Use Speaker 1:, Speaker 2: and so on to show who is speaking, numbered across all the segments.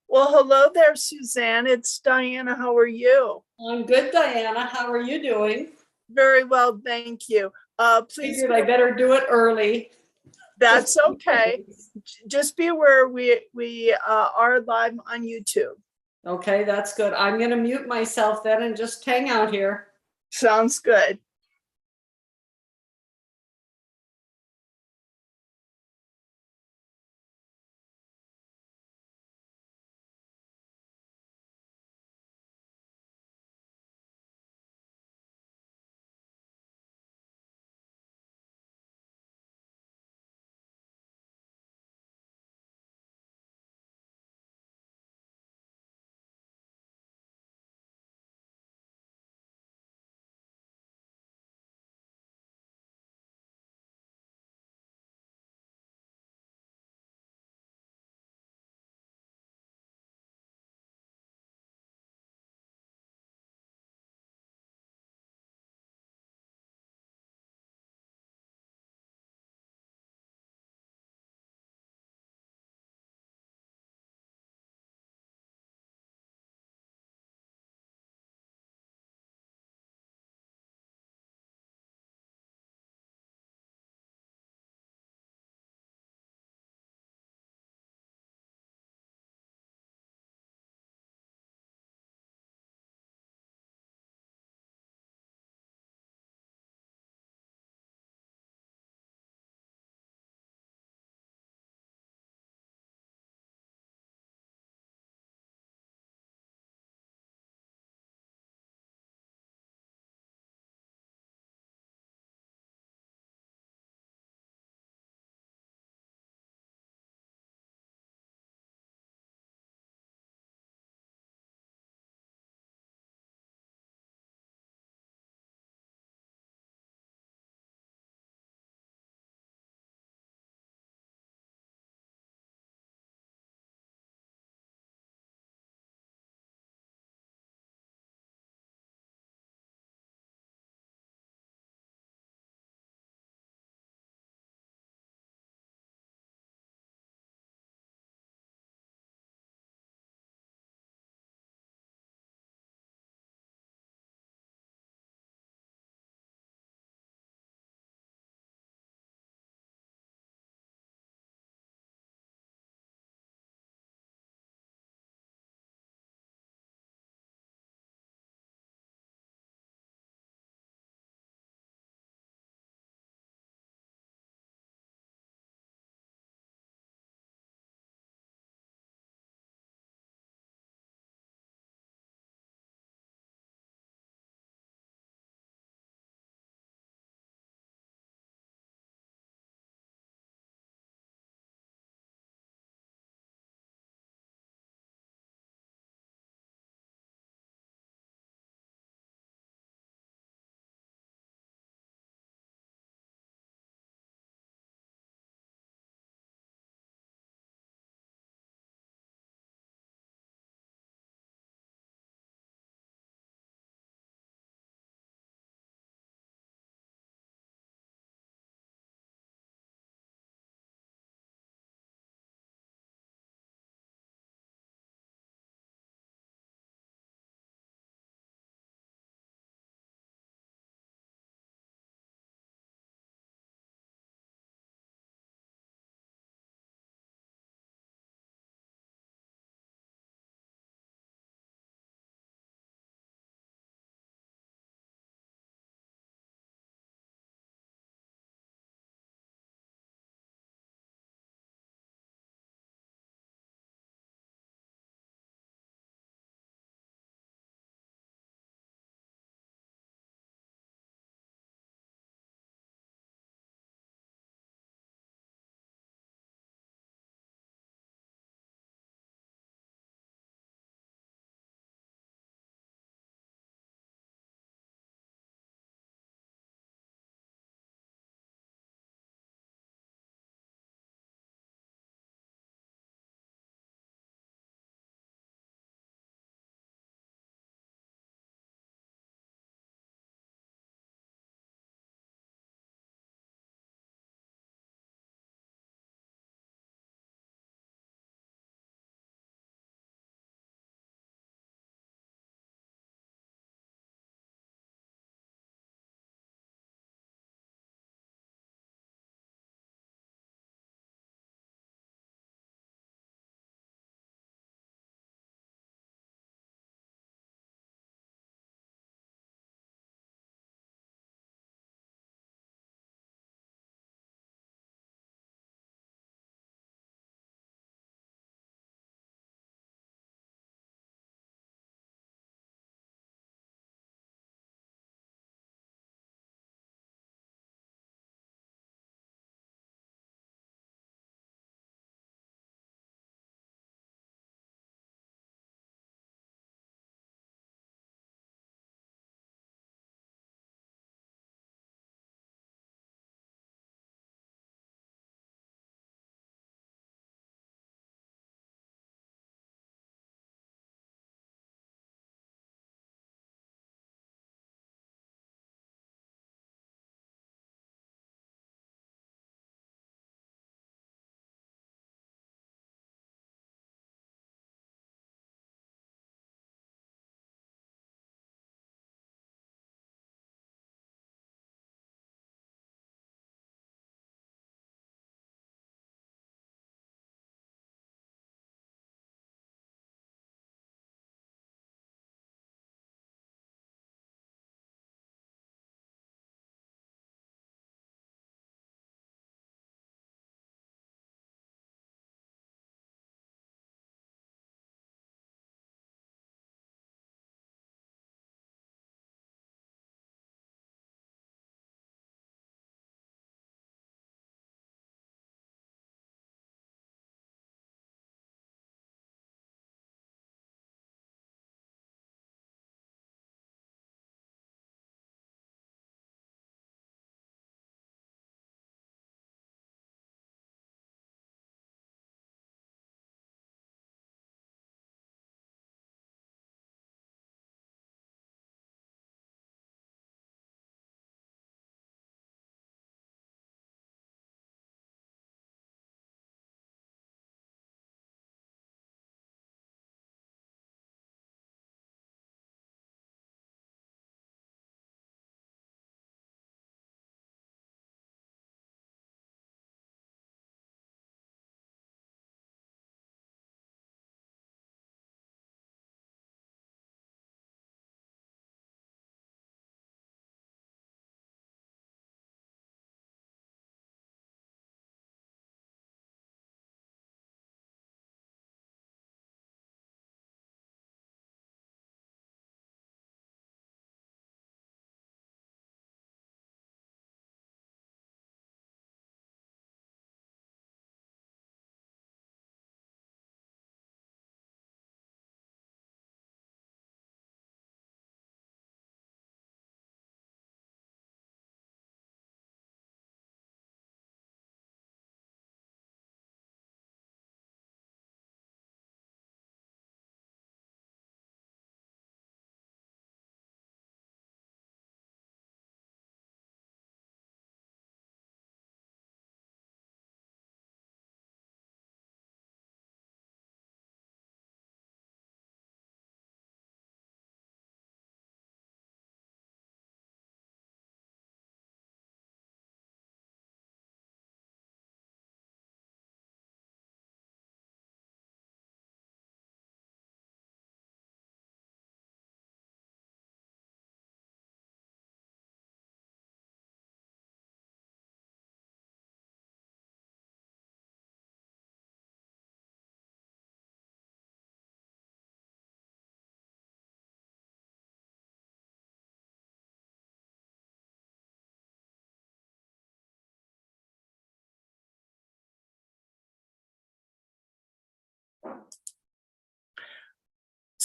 Speaker 1: Well, hello there, Suzanne. It's Diana. How are you?
Speaker 2: I'm good, Diana. How are you doing?
Speaker 1: Very well, thank you. Please
Speaker 2: Figured
Speaker 1: be
Speaker 2: I better do it early, just
Speaker 1: That's
Speaker 2: in
Speaker 1: okay.
Speaker 2: case.
Speaker 1: Just be aware we are live on YouTube.
Speaker 2: Okay, that's good. I'm going to mute myself then and just hang out here.
Speaker 1: Sounds good.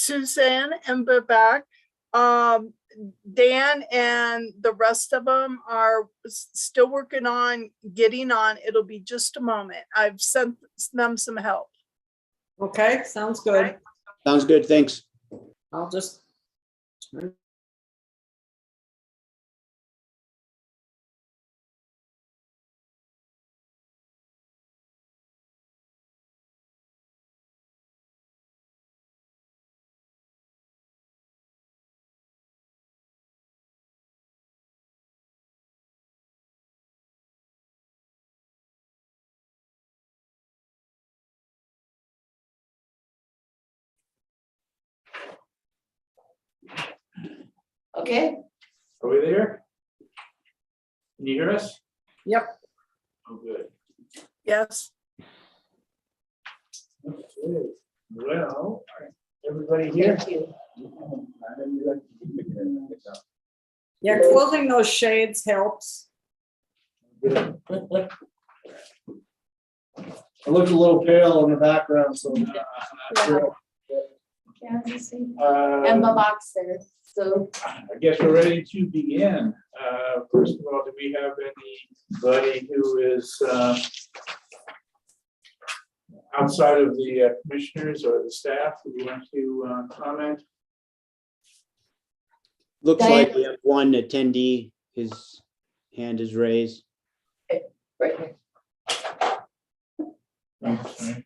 Speaker 1: Suzanne and Babak. Dan and the rest of them are still working on getting on. It'll be just a moment. I've sent them some help.
Speaker 2: Okay, sounds good.
Speaker 3: Sounds good, thanks.
Speaker 2: I'll just turn.
Speaker 4: Okay,
Speaker 5: Are we there? Can you hear us?
Speaker 2: Yep.
Speaker 5: Oh, good.
Speaker 1: Yes.
Speaker 5: Okay. Well, everybody here?
Speaker 4: thank you.
Speaker 2: Yeah, closing those shades helps.
Speaker 5: Good. I look a little pale in the background, so.
Speaker 4: Kansas City.
Speaker 5: Uh,
Speaker 4: And the box there, so.
Speaker 5: I guess we're ready to begin. First of all, do we have anybody who is outside of the commissioners or the staff who want to comment?
Speaker 3: Looks
Speaker 4: Diane?
Speaker 3: like we have one attendee, his hand is raised.
Speaker 4: Right here.
Speaker 5: Oh, sorry.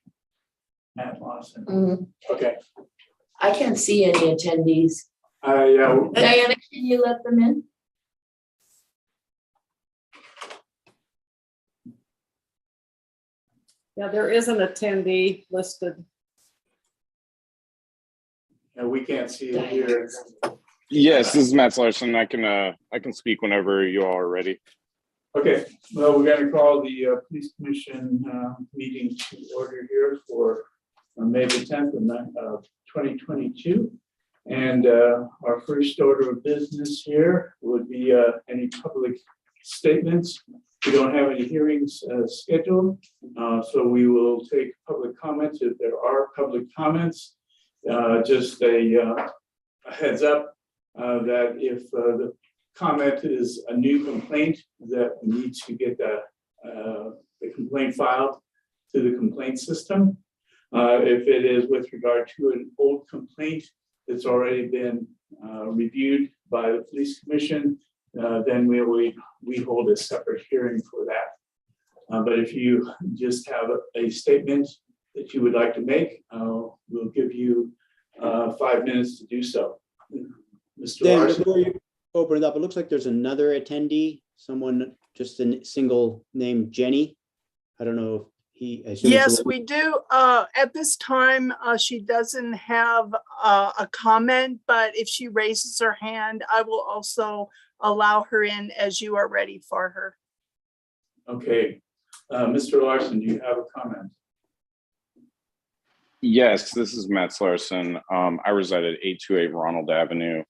Speaker 5: Matt Lawson.
Speaker 4: Mhm.
Speaker 5: Okay.
Speaker 4: I can't see any attendees.
Speaker 5: Yeah.
Speaker 4: Diana, can you let them in?
Speaker 2: Yeah, there is an attendee listed.
Speaker 5: We can't see it here.
Speaker 6: Yes, this is Matt Larson. I can speak whenever you all are ready.
Speaker 5: Okay, well, we're going to call the police commission meeting to order here for May the 10th of 2022. And our first order of business here would be any public statements. We don't have any hearings scheduled, so we will take public comments if there are public comments. Just a heads up that if the comment is a new complaint, that we need to get the complaint filed to the complaint system. If it is with regard to an old complaint that's already been reviewed by the police commission, then we hold a separate hearing for that. But if you just have a statement that you would like to make, we'll give you 5 minutes to do so. Mr.
Speaker 3: Dan,
Speaker 5: Larson.
Speaker 3: before you open it up, it looks like there's another attendee, someone just a single name, Jenny. I don't know if I assume it's a
Speaker 1: Yes,
Speaker 3: woman.
Speaker 1: we do. At this time, she doesn't have a comment, but if she raises her hand, I will also allow her in as you are ready for her.
Speaker 5: Okay, Mr. Larson, do you have a comment?
Speaker 6: Yes, this is Matt Larson. I reside at 828 Ronald Avenue.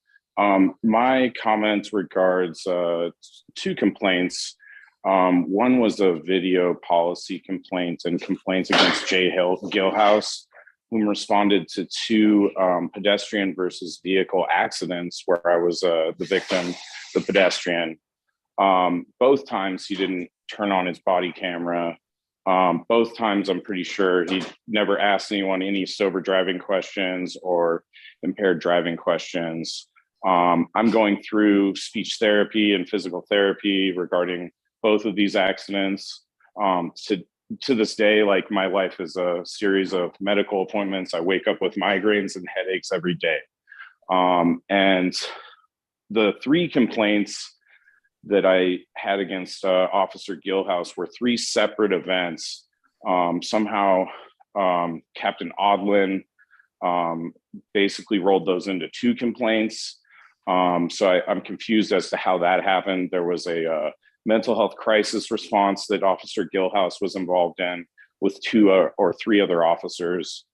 Speaker 6: My comment regards two complaints. One was a video policy complaint and complaints against Jay Gilhouse, whom responded to two pedestrian versus vehicle accidents where I was the victim, the pedestrian. Both times he didn't turn on his body camera. Both times I'm pretty sure he never asked anyone any sober driving questions or impaired driving questions. I'm going through speech therapy and physical therapy regarding both of these accidents. To this day, like, my life is a series of medical appointments. I wake up with migraines and headaches every day. And the three complaints that I had against Officer Gilhouse were three separate events. Somehow Captain Odlin basically rolled those into two complaints. So I'm confused as to how that happened. There was a mental health crisis response that Officer Gilhouse was involved in with two or three other officers,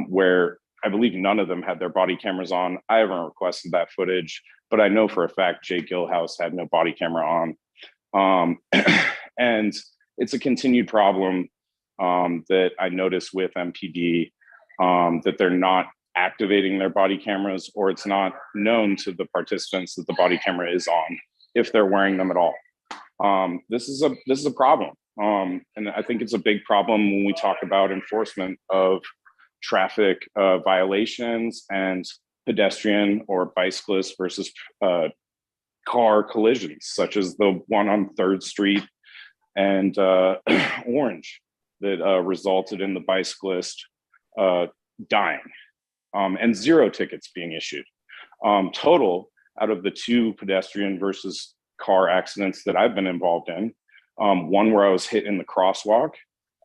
Speaker 6: where I believe none of them had their body cameras on. I haven't requested that footage, but I know for a fact Jay Gilhouse had no body camera on. And it's a continued problem that I notice with MPD, that they're not activating their body cameras, or it's not known to the participants that the body camera is on if they're wearing them at all. This is a problem. And I think it's a big problem when we talk about enforcement of traffic violations and pedestrian or bicyclist versus car collisions, such as the one on 3rd Street and Orange that resulted in the bicyclist dying and 0 tickets being issued. Total, out of the 2 pedestrian versus car accidents that I've been involved in, one where I was hit in the crosswalk,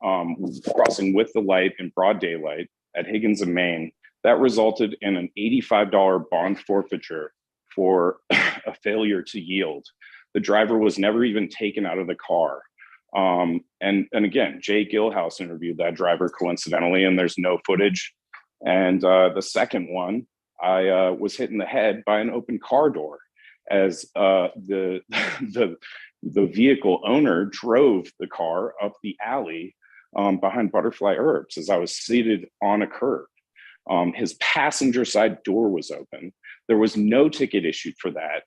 Speaker 6: crossing with the light in broad daylight at Higgins and Main, that resulted in an $85 bond forfeiture for a failure to yield. The driver was never even taken out of the car. And again, Jay Gillhouse interviewed that driver coincidentally, and there's no footage. And the second one, I was hit in the head by an open car door as the vehicle owner drove the car up the alley behind Butterfly Herbs as I was seated on a curb. His passenger side door was open. There was no ticket issued for that.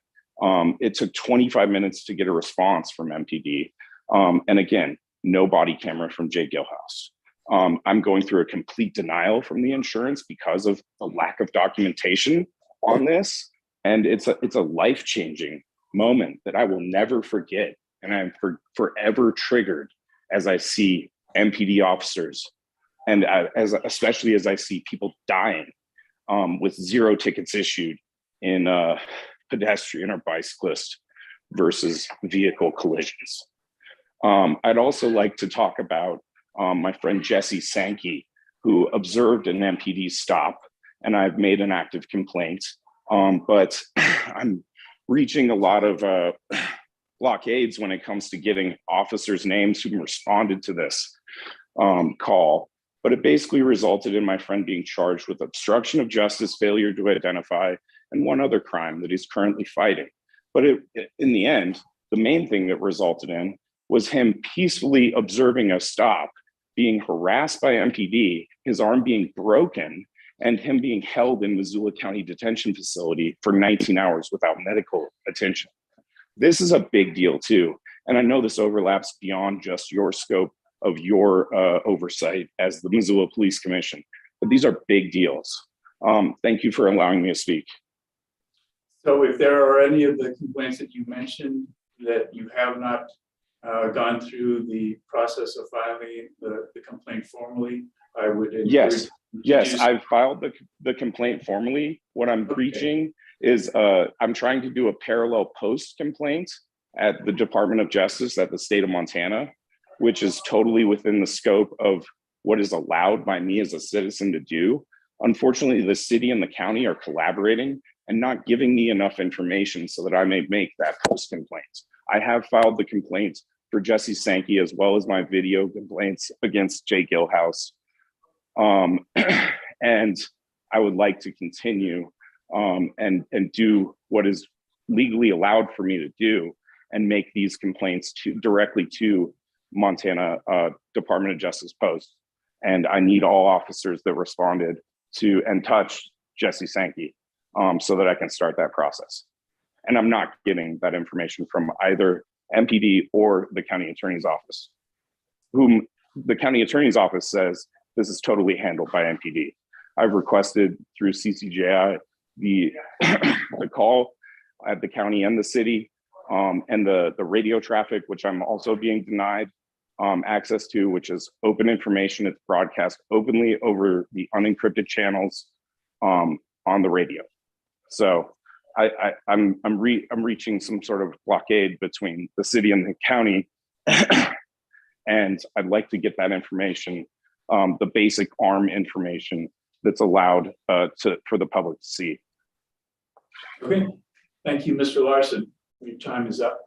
Speaker 6: It took 25 minutes to get a response from MPD. And again, no body camera from Jay Gillhouse. I'm going through a complete denial from the insurance because of the lack of documentation on this. And it's a life-changing moment that I will never forget. And I'm forever triggered as I see MPD officers and especially as I see people dying with 0 tickets issued in pedestrian or bicyclist versus vehicle collisions. I'd also like to talk about my friend Jesse Sankey, who observed an MPD stop, and I've made an active complaint. But I'm reaching a lot of blockades when it comes to getting officers' names who responded to this call. But it basically resulted in my friend being charged with obstruction of justice, failure to identify, and one other crime that he's currently fighting. But in the end, the main thing that resulted in was him peacefully observing a stop, being harassed by MPD, his arm being broken, and him being held in Missoula County Detention Facility for 19 hours without medical attention. This is a big deal too. And I know this overlaps beyond just your scope of your oversight as the Missoula Police Commission, but these are big deals. Thank you for allowing me to speak.
Speaker 5: So if there are any of the complaints that you mentioned that you have not gone through the process of filing the complaint formally, I would encourage.
Speaker 6: Yes, I've filed the complaint formally. What I'm reaching is I'm trying to do a parallel post complaint at the Department of Justice at the state of Montana, which is totally within the scope of what is allowed by me as a citizen to do. Unfortunately, the city and the county are collaborating and not giving me enough information so that I may make that post complaint. I have filed the complaint for Jesse Sankey, as well as my video complaints against Jay Gillhouse. And I would like to continue and do what is legally allowed for me to do and make these complaints directly to Montana Department of Justice Post. And I need all officers that responded to and touched Jesse Sankey so that I can start that process. And I'm not getting that information from either MPD or the county attorney's office, whom the county attorney's office says this is totally handled by MPD. I've requested through CCJI the call at the county and the city and the radio traffic, which I'm also being denied access to, which is open information. It's broadcast openly over the unencrypted channels on the radio. So I'm reaching some sort of blockade between the city and the county, and I'd like to get that information, the basic ARM information that's allowed for the public to see.
Speaker 5: Okay, thank you, Mr. Larson. Your time is up.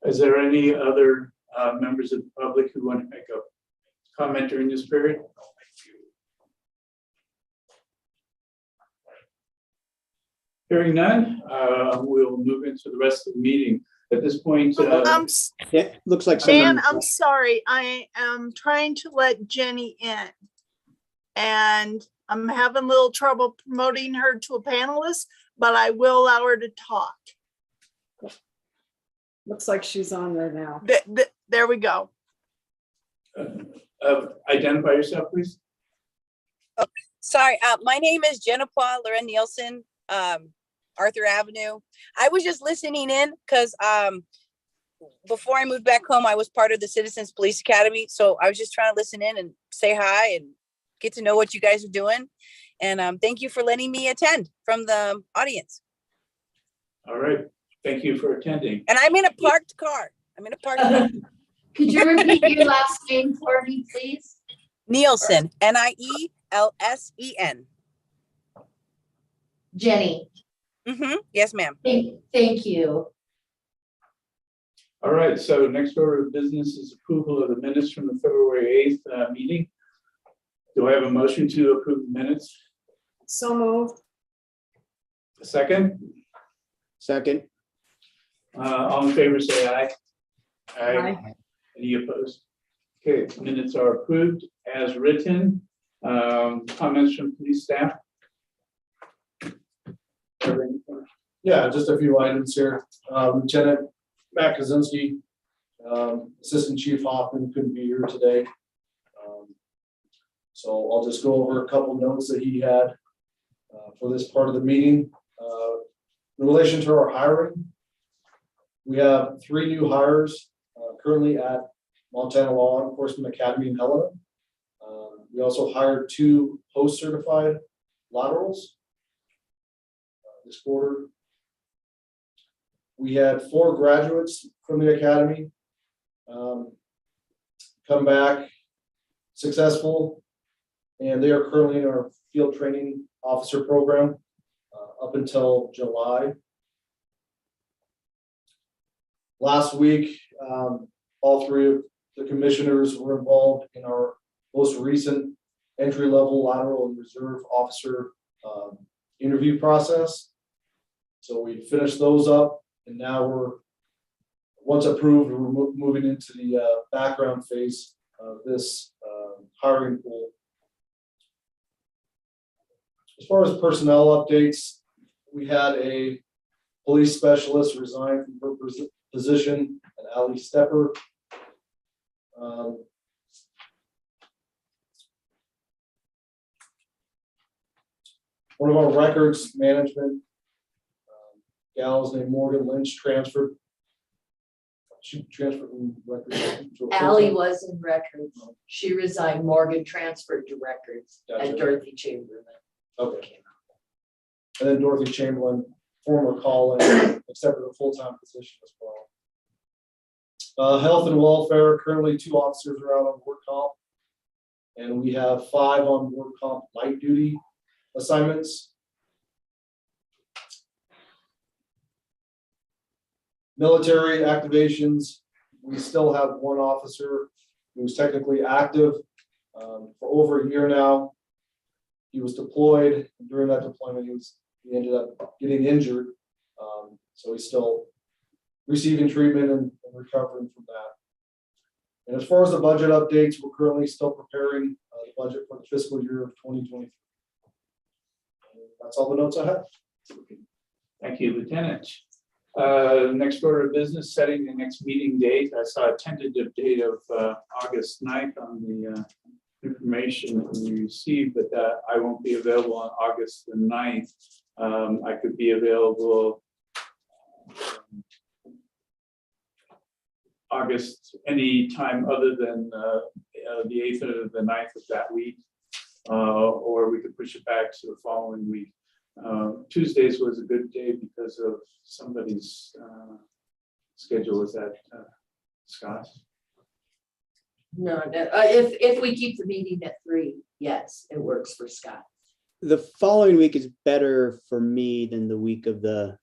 Speaker 5: Is there any other members of the public who want to make a comment during this period? Hearing none, we'll move into the rest of the meeting. At this point,
Speaker 3: Yeah, looks like
Speaker 1: Dan,
Speaker 3: someone.
Speaker 1: I'm sorry. I am trying to let Jenny in. And I'm having a little trouble promoting her to a panelist, but I will allow her to talk.
Speaker 2: Looks like she's on there now.
Speaker 1: There we go.
Speaker 5: Identify yourself, please.
Speaker 7: Sorry, my name is Jennifer Loren Nielsen, Arthur Avenue. I was just listening in because before I moved back home, I was part of the Citizens Police Academy. So I was just trying to listen in and say hi and get to know what you guys are doing. And thank you for letting me attend from the audience.
Speaker 5: All right. Thank you for attending.
Speaker 7: And I'm in a parked car.
Speaker 4: Could you repeat your last name for me, please?
Speaker 7: Nielsen, Nielsen.
Speaker 4: Jenny.
Speaker 7: Yes, ma'am.
Speaker 4: Thank you.
Speaker 5: All right, so next order of business is approval of the minutes from the February 8th meeting. Do I have a motion to approve the minutes?
Speaker 2: So moved.
Speaker 5: A second?
Speaker 3: Second,
Speaker 5: All in favor, say aye.
Speaker 2: Aye.
Speaker 5: Any opposed? Okay, minutes are approved as written. Comments from police staff?
Speaker 8: Yeah, just a few items here. Lieutenant Matt Kaczynski, Assistant Chief Hoffman couldn't be here today. So I'll just go over a couple notes that he had for this part of the meeting. In relation to our hiring, we have 3 new hires currently at Montana Law Enforcement Academy in Helena. We also hired 2 post-certified laterals this quarter. We had 4 graduates from the academy come back successful, and they are currently in our field training officer program up until July. Last week, all 3 of the commissioners were involved in our most recent entry-level lateral and reserve officer interview process. So we finished those up, and now once approved, we're moving into the background phase of this hiring pool. As far as personnel updates, we had a police specialist resign from her position, and Ali Stepper. One of our records management gals named Morgan Lynch transferred. She transferred from records to a
Speaker 4: Allie
Speaker 8: full-time-
Speaker 4: was in records. She resigned. Morgan transferred to records
Speaker 8: Gotcha.
Speaker 4: at Dorothy Chamberlain.
Speaker 8: Okay. And then Dorothy Chamberlain, former call-in, accepted a full-time position as well. Health and welfare, currently 2 officers are out on work comp. And we have 5 on work comp light duty assignments. Military activations, we still have 1 officer who's technically active for over a year now. He was deployed. During that deployment, he ended up getting injured. So he's still receiving treatment and recovering from that. And as far as the budget updates, we're currently still preparing the budget for the fiscal year of 2023. That's all the notes I have.
Speaker 5: Thank you, Lieutenant. Next order of business, setting the next meeting date. I saw a tentative date of August 9th on the information that we received, but that I won't be available on August the 9th. I could be available August any time other than the 8th or the 9th of that week, or we could push it back to the following week. Tuesdays was a good day because of somebody's schedule. Was that Scott's?
Speaker 4: No, if we keep the meeting at 3, yes, it works for Scott.
Speaker 3: the following week is better for me than the week of the,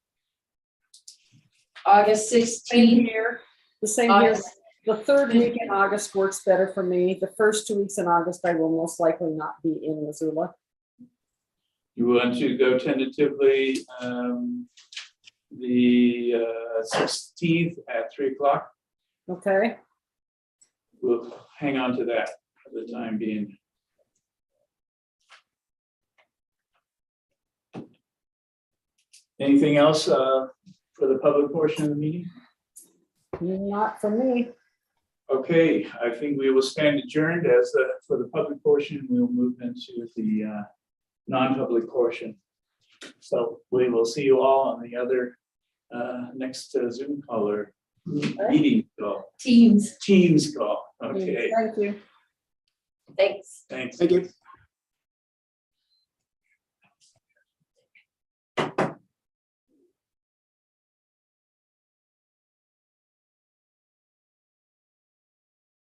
Speaker 4: August
Speaker 2: Same
Speaker 4: 16th.
Speaker 2: here, the same here.
Speaker 4: August-
Speaker 2: The 3rd week in August works better for me. The first 2 weeks in August, I will most likely not be in Missoula.
Speaker 5: You want to go tentatively the 16th at 3 o'clock?
Speaker 2: Okay,
Speaker 5: We'll hang on to that for the time being. Anything else for the public portion of the meeting?
Speaker 2: Not for me.
Speaker 5: Okay, I think we will stand adjourned as for the public portion. We will move into the non-public portion. So we will see you all on the other next Zoom call or meeting call,
Speaker 4: Teams,
Speaker 5: Teams call. Okay,
Speaker 2: Thank you.
Speaker 4: thanks.
Speaker 5: thanks.
Speaker 3: Thank you.